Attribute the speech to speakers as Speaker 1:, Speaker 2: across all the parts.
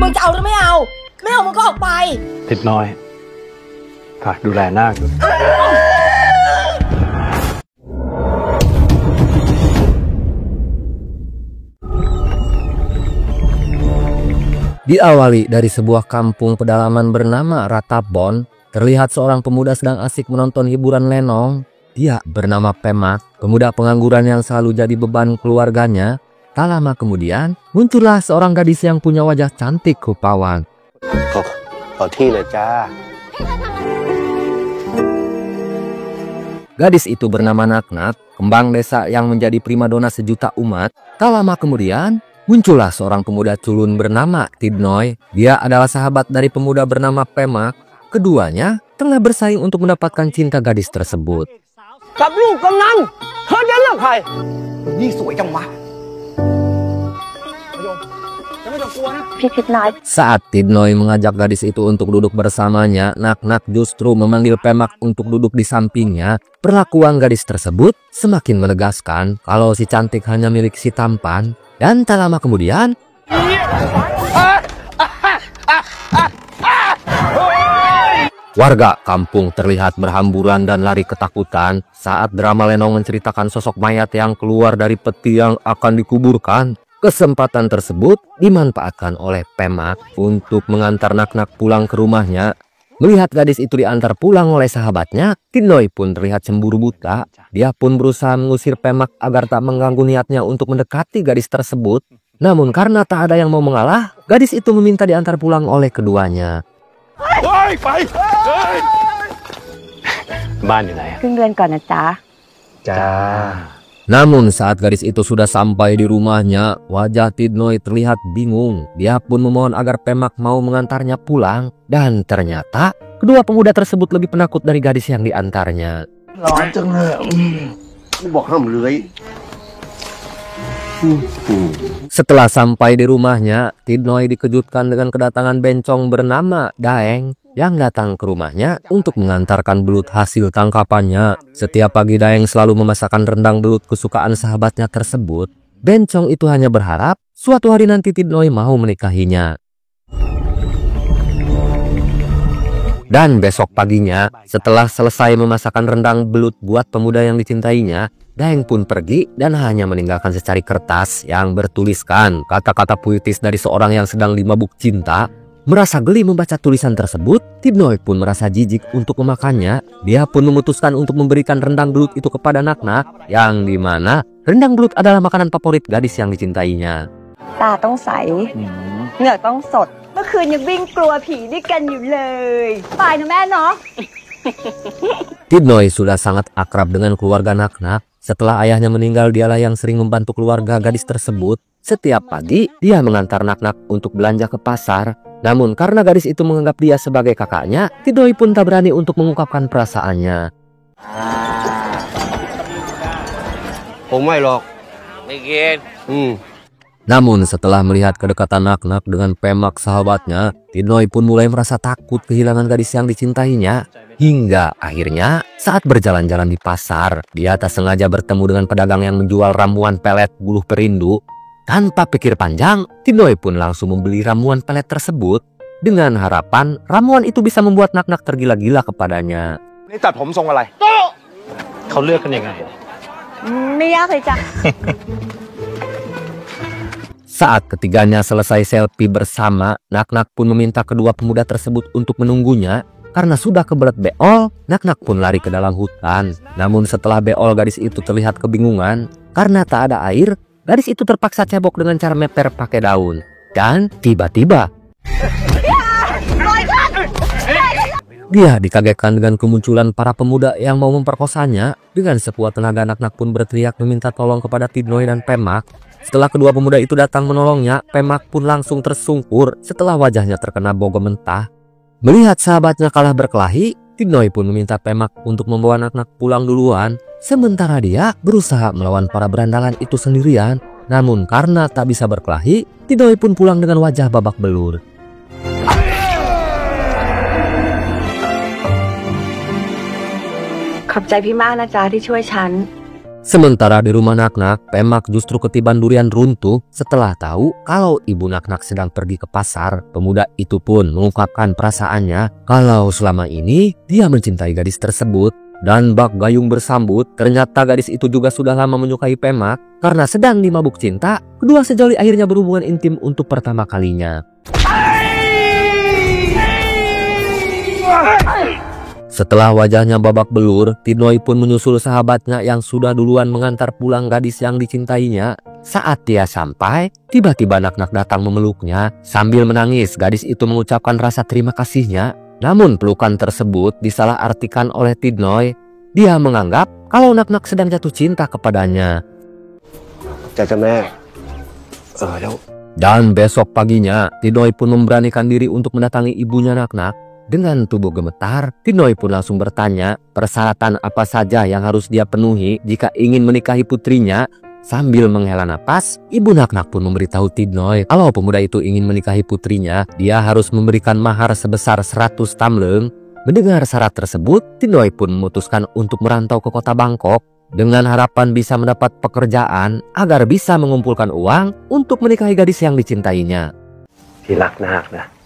Speaker 1: มึงจะเอาหรือไม่เอาไม่เอามึงก็ออกไป
Speaker 2: ทิดน้อยฝากดูแลนาคด้วย
Speaker 3: Diawali dari sebuah kampung pedalaman bernama Ratapbon, terlihat seorang pemuda sedang asik menonton hiburan lenong. Dia bernama Pemak, pemuda pengangguran yang selalu jadi beban keluarganya. Tak lama kemudian, muncullah seorang gadis yang punya wajah cantik rupawan. Gadis itu bernama Naknak, kembang desa yang menjadi primadona sejuta umat. Tak lama kemudian, muncullah seorang pemuda culun bernama Tidnoy. Dia adalah sahabat dari pemuda bernama Pemak. Keduanya tengah bersaing untuk mendapatkan cinta gadis tersebut. Saat Tidnoy mengajak gadis itu untuk duduk bersamanya, Naknak justru memanggil Pemak untuk duduk di sampingnya. Perlakuan gadis tersebut semakin menegaskan kalau si cantik hanya milik si tampan. Dan tak lama kemudian, warga kampung terlihat berhamburan dan lari ketakutan saat drama lenong menceritakan sosok mayat yang keluar dari peti yang akan dikuburkan. Kesempatan tersebut dimanfaatkan oleh Pemak untuk mengantar Naknak pulang ke rumahnya. Melihat gadis itu diantar pulang oleh sahabatnya, Tidnoy pun terlihat cemburu buta. Dia pun berusaha mengusir Pemak agar tak mengganggu niatnya untuk mendekati gadis tersebut. Namun karena tak ada yang mau mengalah, gadis itu meminta diantar pulang oleh keduanya. Namun saat gadis itu sudah sampai di rumahnya, wajah Tidnoy terlihat bingung. Dia pun memohon agar Pemak mau mengantarnya pulang. Dan ternyata kedua pemuda tersebut lebih penakut dari gadis yang diantarnya. Setelah sampai di rumahnya, Tidnoy dikejutkan dengan kedatangan bencong bernama Daeng yang datang ke rumahnya untuk mengantarkan belut hasil tangkapannya. Setiap pagi Daeng selalu memasakkan rendang belut kesukaan sahabatnya tersebut. Bencong itu hanya berharap suatu hari nanti Tidnoy mau menikahinya. Dan besok paginya, setelah selesai memasakkan rendang belut buat pemuda yang dicintainya, Daeng pun pergi dan hanya meninggalkan secari kertas yang bertuliskan kata-kata puitis dari seorang yang sedang dimabuk cinta. Merasa geli membaca tulisan tersebut, Tidnoy pun merasa jijik untuk memakannya. Dia pun memutuskan untuk memberikan rendang belut itu kepada Naknak, yang dimana rendang belut adalah makanan favorit gadis yang dicintainya. Tidnoy sudah sangat akrab dengan keluarga Naknak. Setelah ayahnya meninggal, dialah yang sering membantu keluarga gadis tersebut. Setiap pagi, dia mengantar Naknak untuk belanja ke pasar. Namun karena gadis itu menganggap dia sebagai kakaknya, Tidnoy pun tak berani untuk mengungkapkan perasaannya. Namun setelah melihat kedekatan Naknak dengan Pemak sahabatnya, Tidnoy pun mulai merasa takut kehilangan gadis yang dicintainya. Hingga akhirnya saat berjalan-jalan di pasar, dia tak sengaja bertemu dengan pedagang yang menjual ramuan pelet buluh perindu. Tanpa pikir panjang, Tidnoy pun langsung membeli ramuan pelet tersebut dengan harapan ramuan itu bisa membuat Naknak tergila-gila kepadanya. Saat ketiganya selesai selfie bersama, Naknak pun meminta kedua pemuda tersebut untuk menunggunya. Karena sudah kebelet beol, Naknak pun lari ke dalam hutan. Namun setelah beol, gadis itu terlihat kebingungan. Karena tak ada air, gadis itu terpaksa cebok dengan cara meper pakai daun. Dan tiba-tiba dia dikagetkan dengan kemunculan para pemuda yang mau memperkosanya. Dengan sekuat tenaga, Naknak pun berteriak meminta tolong kepada Tidnoy dan Pemak. Setelah kedua pemuda itu datang menolongnya, Pemak pun langsung tersungkur setelah wajahnya terkena bogem mentah. Melihat sahabatnya kalah berkelahi, Tidnoy pun meminta Pemak untuk membawa Naknak pulang duluan. Sementara dia berusaha melawan para berandalan itu sendirian. Namun karena tak bisa berkelahi, Tidnoy pun pulang dengan wajah babak belur. Sementara di rumah Naknak, Pemak justru ketiban durian runtuh setelah tahu kalau ibu Naknak sedang pergi ke pasar. Pemuda itu pun mengungkapkan perasaannya kalau selama ini dia mencintai gadis tersebut. Dan bak gayung bersambut, ternyata gadis itu juga sudah lama menyukai Pemak. Karena sedang dimabuk cinta, kedua sejoli akhirnya berhubungan intim untuk pertama kalinya. Setelah wajahnya babak belur, Tidnoy pun menyusul sahabatnya yang sudah duluan mengantar pulang gadis yang dicintainya. Saat dia sampai, tiba-tiba Naknak datang memeluknya. Sambil menangis, gadis itu mengucapkan rasa terima kasihnya. Namun pelukan tersebut disalahartikan oleh Tidnoy. Dia menganggap kalau Naknak sedang jatuh cinta kepadanya. Dan besok paginya, Tidnoy pun memberanikan diri untuk mendatangi ibunya Naknak. Dengan tubuh gemetar, Tidnoy pun langsung bertanya persyaratan apa saja yang harus dia penuhi jika ingin menikahi putrinya. Sambil menghela napas, ibu Naknak pun memberitahu Tidnoy kalau pemuda itu ingin menikahi putrinya, dia harus memberikan mahar sebesar 100 tamleng. Mendengar syarat tersebut, Tidnoy pun memutuskan untuk merantau ke kota Bangkok dengan harapan bisa mendapat pekerjaan agar bisa mengumpulkan uang untuk menikahi gadis yang dicintainya.
Speaker 2: Hilak Naknak.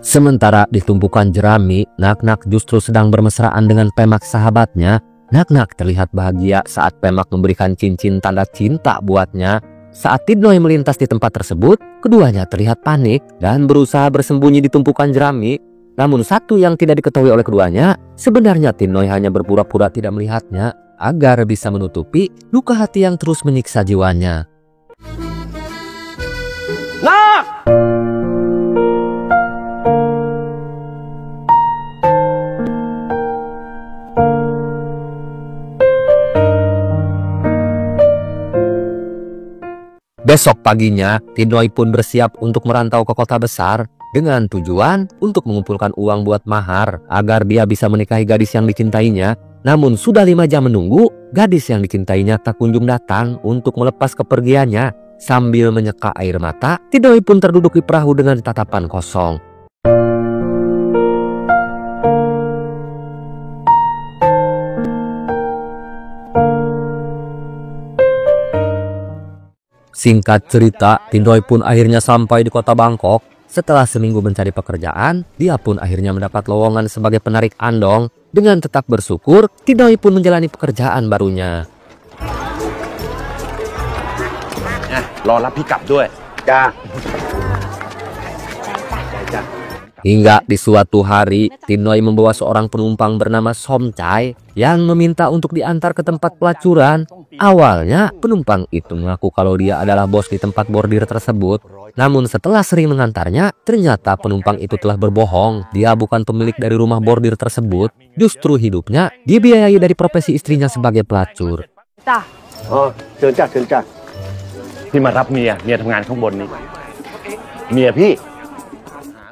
Speaker 3: Sementara di tumpukan jerami, Naknak justru sedang bermesraan dengan Pemak sahabatnya. Naknak terlihat bahagia saat Pemak memberikan cincin tanda cinta buatnya. Saat Tidnoy melintas di tempat tersebut, keduanya terlihat panik dan berusaha bersembunyi di tumpukan jerami. Namun satu yang tidak diketahui oleh keduanya, sebenarnya Tidnoy hanya berpura-pura tidak melihatnya agar bisa menutupi luka hati yang terus menyiksa jiwanya.
Speaker 2: Nak!
Speaker 3: Besok paginya, Tidnoy pun bersiap untuk merantau ke kota besar dengan tujuan untuk mengumpulkan uang buat mahar agar dia bisa menikahi gadis yang dicintainya. Namun sudah 5 jam menunggu, gadis yang dicintainya tak kunjung datang untuk melepas kepergiannya. Sambil menyeka air mata, Tidnoy pun terduduk di perahu dengan tatapan kosong. Singkat cerita, Tidnoy pun akhirnya sampai di kota Bangkok. Setelah seminggu mencari pekerjaan, dia pun akhirnya mendapat lowongan sebagai penarik andong. Dengan tetap bersyukur, Tidnoy pun menjalani pekerjaan barunya.
Speaker 2: รอรับพี่กลับด้วยจ้า
Speaker 3: Hingga di suatu hari, Tidnoy membawa seorang penumpang bernama Somchai yang meminta untuk diantar ke tempat pelacuran. Awalnya, penumpang itu mengaku kalau dia adalah bos di tempat bordir tersebut. Namun setelah sering mengantarnya, ternyata penumpang itu telah berbohong. Dia bukan pemilik dari rumah bordir tersebut. Justru hidupnya dibiayai dari profesi istrinya sebagai pelacur.
Speaker 2: เชิญจ้าเชิญจ้าพี่มารับเมียทำงานข้างบนนี้เมียพี่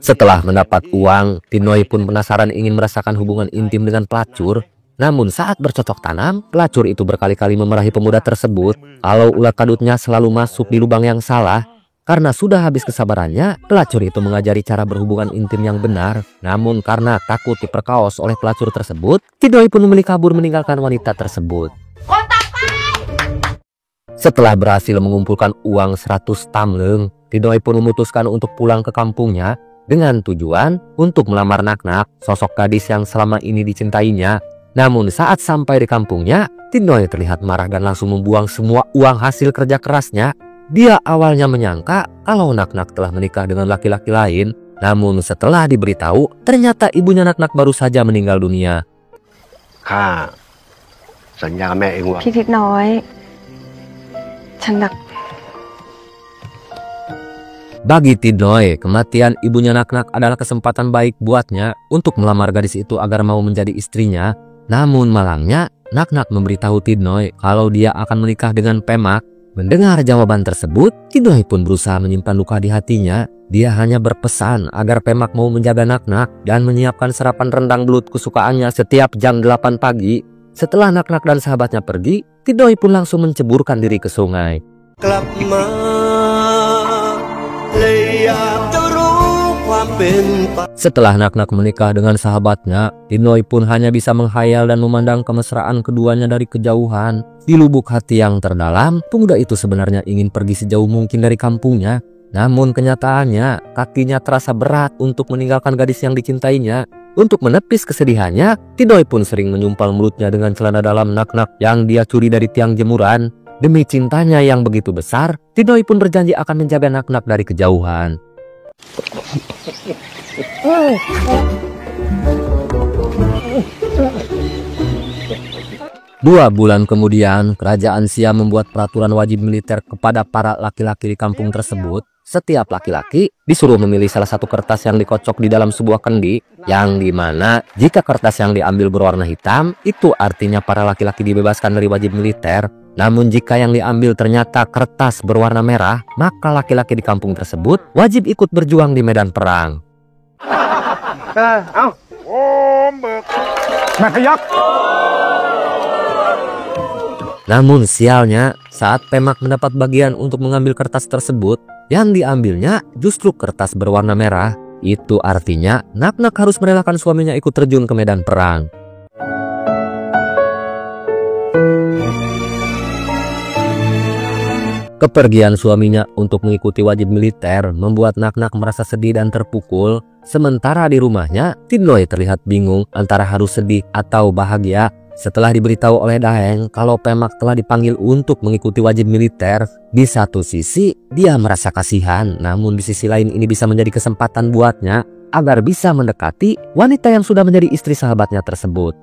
Speaker 3: Setelah mendapat uang, Tidnoy pun penasaran ingin merasakan hubungan intim dengan pelacur. Namun saat bercocok tanam, pelacur itu berkali-kali memarahi pemuda tersebut kalau ulat kadutnya selalu masuk di lubang yang salah. Karena sudah habis kesabarannya, pelacur itu mengajari cara berhubungan intim yang benar. Namun karena takut diperkaos oleh pelacur tersebut, Tidnoy pun memilih kabur meninggalkan wanita tersebut. Setelah berhasil mengumpulkan uang 100 tamleng, Tidnoy pun memutuskan untuk pulang ke kampungnya dengan tujuan untuk melamar Naknak, sosok gadis yang selama ini dicintainya. Namun saat sampai di kampungnya, Tidnoy terlihat marah dan langsung membuang semua uang hasil kerja kerasnya. Dia awalnya menyangka kalau Naknak telah menikah dengan laki-laki lain. Namun setelah diberitahu, ternyata ibunya Naknak baru saja meninggal dunia.
Speaker 2: ข้าสัญญาแม่เองว่า
Speaker 4: พี่ทิศน้อย ฉันรัก
Speaker 3: Bagi Tidnoy, kematian ibunya Naknak adalah kesempatan baik buatnya untuk melamar gadis itu agar mau menjadi istrinya. Namun malangnya, Naknak memberitahu Tidnoy kalau dia akan menikah dengan Pemak. Mendengar jawaban tersebut, Tidnoy pun berusaha menyimpan luka di hatinya. Dia hanya berpesan agar Pemak mau menjaga Naknak dan menyiapkan sarapan rendang belut kesukaannya setiap jam 8 pagi. Setelah Naknak dan sahabatnya pergi, Tidnoy pun langsung menceburkan diri ke sungai.
Speaker 5: กลับมาเลยอยากจะรู้ความเป็น
Speaker 3: Setelah Nak-Nak menikah dengan sahabatnya, Tinoy pun hanya bisa menghayal dan memandang kemesraan keduanya dari kejauhan. Di lubuk hati yang terdalam, pemuda itu sebenarnya ingin pergi sejauh mungkin dari kampungnya. Namun kenyataannya, kakinya terasa berat untuk meninggalkan gadis yang dicintainya. Untuk menepis kesedihannya, Tinoy pun sering menyumpal mulutnya dengan celana dalam Nak-Nak yang dia curi dari tiang jemuran. Demi cintanya yang begitu besar, Tinoy pun berjanji akan menjaga Nak-Nak dari kejauhan. 2 bulan kemudian, kerajaan Siam membuat peraturan wajib militer kepada para laki-laki di kampung tersebut. Setiap laki-laki disuruh memilih salah satu kertas yang dikocok di dalam sebuah kendi, yang dimana jika kertas yang diambil berwarna hitam, itu artinya para laki-laki dibebaskan dari wajib militer. Namun jika yang diambil ternyata kertas berwarna merah, maka laki-laki di kampung tersebut wajib ikut berjuang di medan perang. Namun sialnya, saat Pemak mendapat bagian untuk mengambil kertas tersebut, yang diambilnya justru kertas berwarna merah. Itu artinya Nak-Nak harus merelakan suaminya ikut terjun ke medan perang. Kepergian suaminya untuk mengikuti wajib militer membuat Nak-Nak merasa sedih dan terpukul. Sementara di rumahnya, Tinoy terlihat bingung antara harus sedih atau bahagia. Setelah diberitahu oleh Daeng kalau Pemak telah dipanggil untuk mengikuti wajib militer, di satu sisi dia merasa kasihan, namun di sisi lain ini bisa menjadi kesempatan buatnya agar bisa mendekati wanita yang sudah menjadi istri sahabatnya tersebut.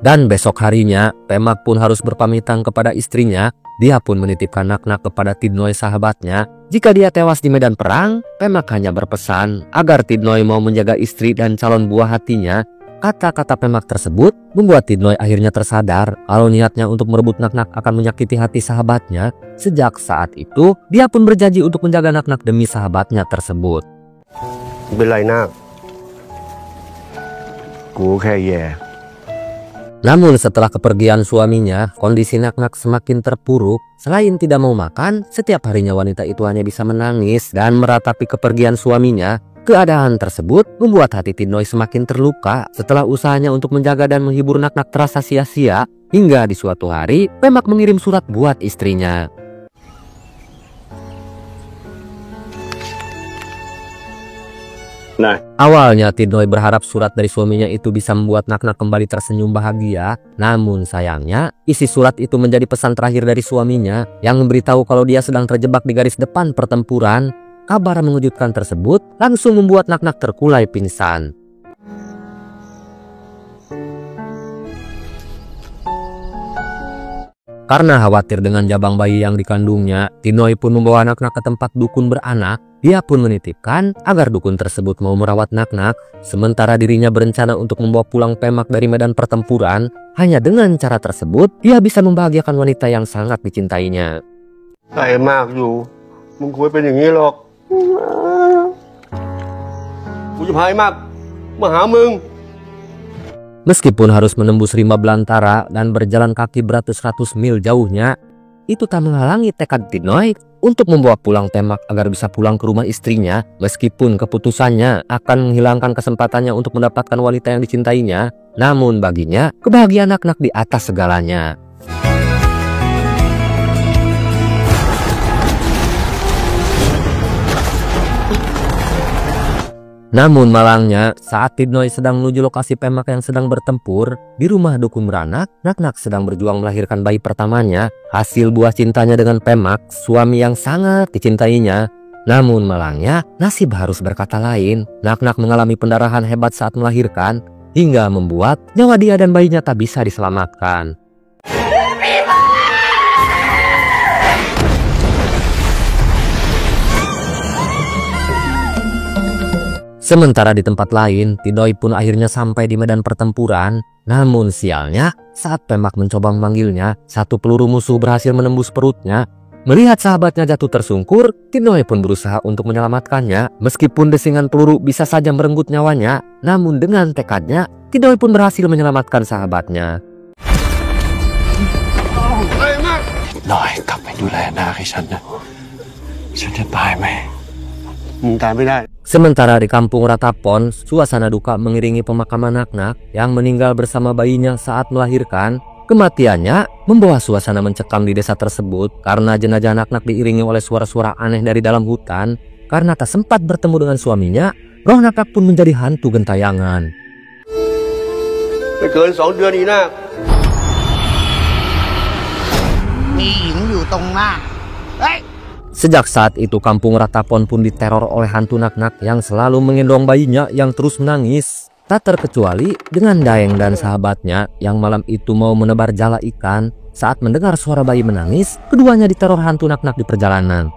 Speaker 3: Dan besok harinya, Pemak pun harus berpamitan kepada istrinya. Dia pun menitipkan Nak-Nak kepada Tinoy sahabatnya. Jika dia tewas di medan perang, Pemak hanya berpesan agar Tinoy mau menjaga istri dan calon buah hatinya. Kata-kata Pemak tersebut membuat Tinoy akhirnya tersadar kalau niatnya untuk merebut Nak-Nak akan menyakiti hati sahabatnya. Sejak saat itu, dia pun berjanji untuk menjaga Nak-Nak demi sahabatnya tersebut. Namun setelah kepergian suaminya, kondisi Nak-Nak semakin terpuruk. Selain tidak mau makan, setiap harinya wanita itu hanya bisa menangis dan meratapi kepergian suaminya. Keadaan tersebut membuat hati Tinoy semakin terluka. Setelah usahanya untuk menjaga dan menghibur Nak-Nak terasa sia-sia, hingga di suatu hari, Pemak mengirim surat buat istrinya. Awalnya Tinoy berharap surat dari suaminya itu bisa membuat Nak-Nak kembali tersenyum bahagia. Namun sayangnya, isi surat itu menjadi pesan terakhir dari suaminya yang memberitahu kalau dia sedang terjebak di garis depan pertempuran. Kabar mengejutkan tersebut langsung membuat Nak-Nak terkulai pingsan. Karena khawatir dengan jabang bayi yang dikandungnya, Tinoy pun membawa Nak-Nak ke tempat dukun beranak. Dia pun menitipkan agar dukun tersebut mau merawat Nak-Nak, sementara dirinya berencana untuk membawa pulang Pemak dari medan pertempuran. Hanya dengan cara tersebut, dia bisa membahagiakan wanita yang sangat dicintainya. Meskipun harus menembus rimba belantara dan berjalan kaki beratus-ratus mil jauhnya, itu tak menghalangi tekad Tinoy untuk membawa pulang Pemak agar bisa pulang ke rumah istrinya. Meskipun keputusannya akan menghilangkan kesempatannya untuk mendapatkan wanita yang dicintainya, namun baginya kebahagiaan Nak-Nak di atas segalanya. Namun malangnya, saat Tinoy sedang menuju lokasi Pemak yang sedang bertempur, di rumah dukun beranak, Nak-Nak sedang berjuang melahirkan bayi pertamanya, hasil buah cintanya dengan Pemak, suami yang sangat dicintainya. Namun malangnya, nasib harus berkata lain. Nak-Nak mengalami pendarahan hebat saat melahirkan, hingga membuat nyawa dia dan bayinya tak bisa diselamatkan. Sementara di tempat lain, Tinoy pun akhirnya sampai di medan pertempuran. Namun sialnya, saat Pemak mencoba memanggilnya, satu peluru musuh berhasil menembus perutnya. Melihat sahabatnya jatuh tersungkur, Tinoy pun berusaha untuk menyelamatkannya. Meskipun desingan peluru bisa saja merenggut nyawanya, namun dengan tekadnya, Tinoy pun berhasil menyelamatkan sahabatnya.
Speaker 5: หน่อยกลับไปดูแลนาให้ฉันนะฉันจะตายไหมมึงตายไม่ได้
Speaker 3: Sementara di kampung Ratapon, suasana duka mengiringi pemakaman Naknak yang meninggal bersama bayinya saat melahirkan. Kematiannya membawa suasana mencekam di desa tersebut karena jenazah Naknak diiringi oleh suara-suara aneh dari dalam hutan. Karena tak sempat bertemu dengan suaminya, roh Naknak pun menjadi hantu gentayangan.
Speaker 5: ไม่เกิน2 เดือนนี้นะ
Speaker 6: มีหญิงอยู่ตรงหน้า
Speaker 3: Sejak saat itu kampung Ratapon pun diteror oleh hantu Naknak yang selalu menggendong bayinya yang terus menangis. Tak terkecuali dengan Daeng dan sahabatnya yang malam itu mau menebar jala ikan. Saat mendengar suara bayi menangis, keduanya diteror hantu Naknak di perjalanan.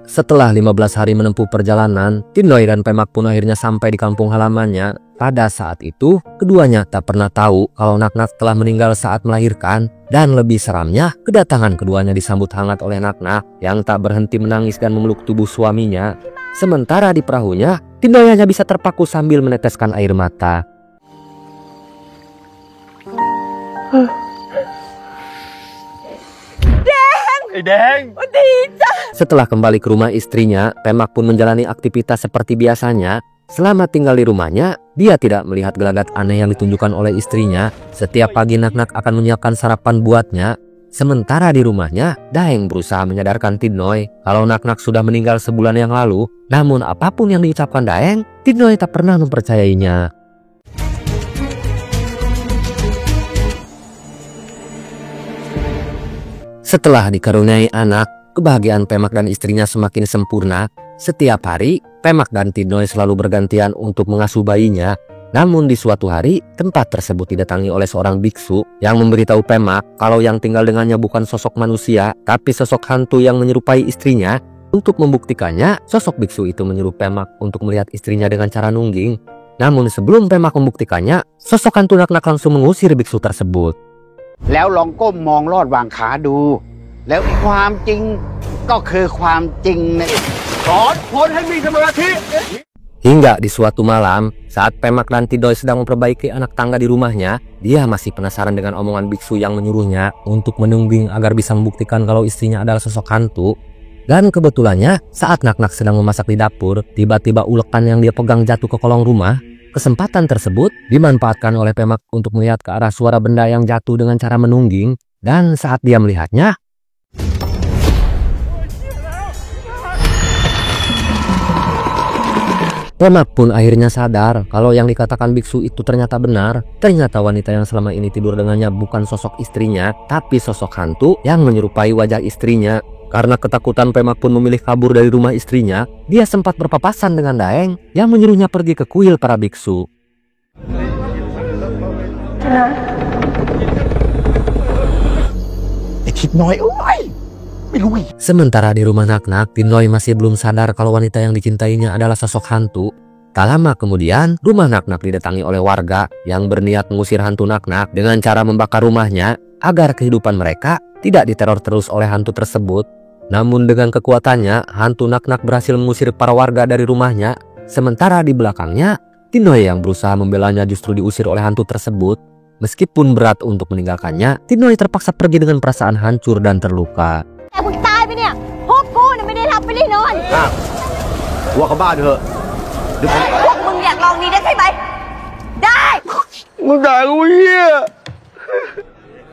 Speaker 3: Setelah 15 hari menempuh perjalanan, Tindoi dan Pemak pun akhirnya sampai di kampung halamannya. Pada saat itu, keduanya tak pernah tahu kalau Naknak telah meninggal saat melahirkan. Dan lebih seramnya, kedatangan keduanya disambut hangat oleh Naknak yang tak berhenti menangis dan memeluk tubuh suaminya. Sementara di perahunya, Tindoi hanya bisa terpaku sambil meneteskan air mata. Setelah kembali ke rumah istrinya, Pemak pun menjalani aktivitas seperti biasanya. Selama tinggal di rumahnya, dia tidak melihat gelagat aneh yang ditunjukkan oleh istrinya. Setiap pagi Naknak akan menyiapkan sarapan buatnya. Sementara di rumahnya, Daeng berusaha menyadarkan Tindoi kalau Naknak sudah meninggal sebulan yang lalu. Namun apapun yang diucapkan Daeng, Tindoi tak pernah mempercayainya. Setelah dikaruniai anak, kebahagiaan Pemak dan istrinya semakin sempurna. Setiap hari, Pemak dan Tindoi selalu bergantian untuk mengasuh bayinya. Namun di suatu hari, tempat tersebut didatangi oleh seorang biksu yang memberitahu Pemak kalau yang tinggal dengannya bukan sosok manusia, tapi sosok hantu yang menyerupai istrinya. Untuk membuktikannya, sosok biksu itu menyuruh Pemak untuk melihat istrinya dengan cara nungging. Namun sebelum Pemak membuktikannya, sosok hantu Naknak langsung mengusir biksu tersebut.
Speaker 6: แล้วลองก้มมองลอดวางขาดู แล้วความจริงก็คือความจริงนะ
Speaker 3: Hingga di suatu malam, saat Pemak dan Tindoi sedang memperbaiki anak tangga di rumahnya, dia masih penasaran dengan omongan biksu yang menyuruhnya untuk menungging agar bisa membuktikan kalau istrinya adalah sosok hantu. Dan kebetulannya, saat Naknak sedang memasak di dapur, tiba-tiba ulekan yang dia pegang jatuh ke kolong rumah. Kesempatan tersebut dimanfaatkan oleh Pemak untuk melihat ke arah suara benda yang jatuh dengan cara menungging. Dan saat dia melihatnya, Pemak pun akhirnya sadar kalau yang dikatakan biksu itu ternyata benar. Ternyata wanita yang selama ini tidur dengannya bukan sosok istrinya, tapi sosok hantu yang menyerupai wajah istrinya. Karena ketakutan, Pemak pun memilih kabur dari rumah istrinya. Dia sempat berpapasan dengan Daeng yang menyuruhnya pergi ke kuil para biksu. Sementara di rumah Naknak, Tindoi masih belum sadar kalau wanita yang dicintainya adalah sosok hantu. Tak lama kemudian, rumah Naknak didatangi oleh warga yang berniat mengusir hantu Naknak dengan cara membakar rumahnya agar kehidupan mereka tidak diteror terus oleh hantu tersebut. Namun dengan kekuatannya, hantu Naknak berhasil mengusir para warga dari rumahnya. Sementara di belakangnya, Tindoi yang berusaha membelanya justru diusir oleh hantu tersebut. Meskipun berat untuk meninggalkannya, Tindoi terpaksa pergi dengan perasaan hancur dan terluka.
Speaker 2: ว่าเขาบ้าเถอะ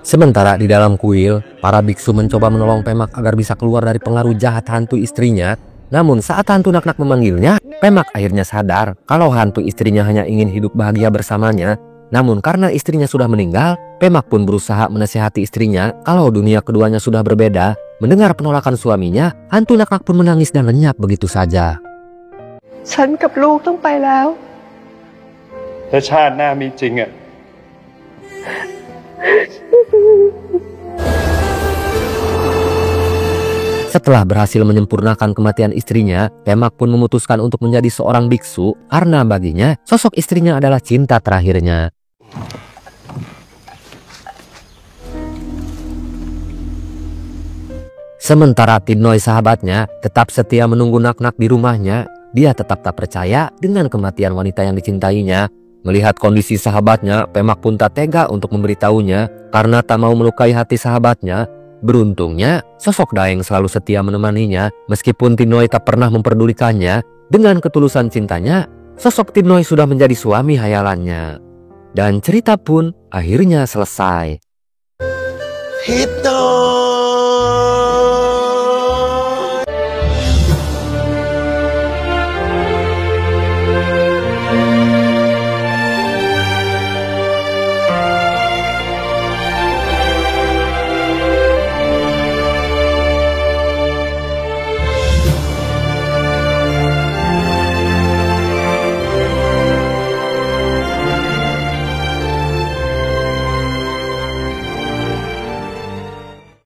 Speaker 3: Sementara di dalam kuil, para biksu mencoba menolong Pemak agar bisa keluar dari pengaruh jahat hantu istrinya. Namun saat hantu Naknak memanggilnya, Pemak akhirnya sadar kalau hantu istrinya hanya ingin hidup bahagia bersamanya. Namun karena istrinya sudah meninggal, Pemak pun berusaha menasihati istrinya kalau dunia keduanya sudah berbeda. Mendengar penolakan suaminya, hantu Naknak pun menangis dan lenyap begitu saja.
Speaker 4: ฉันกับลูกต้องไปแล้ว
Speaker 5: ถ้าชาติหน้ามีจริงอ่ะ
Speaker 3: Setelah berhasil menyempurnakan kematian istrinya, Pemak pun memutuskan untuk menjadi seorang biksu karena baginya sosok istrinya adalah cinta terakhirnya. Sementara Tindoi sahabatnya tetap setia menunggu Naknak di rumahnya. dia tetap tak percaya dengan kematian wanita yang dicintainya. Melihat kondisi sahabatnya, Pemak pun tak tega untuk memberitahunya karena tak mau melukai hati sahabatnya. Beruntungnya, sosok Daeng selalu setia menemaninya meskipun Tinoy tak pernah memperdulikannya. Dengan ketulusan cintanya, sosok Tinoy sudah menjadi suami hayalannya. Dan cerita pun akhirnya selesai.
Speaker 5: Hito!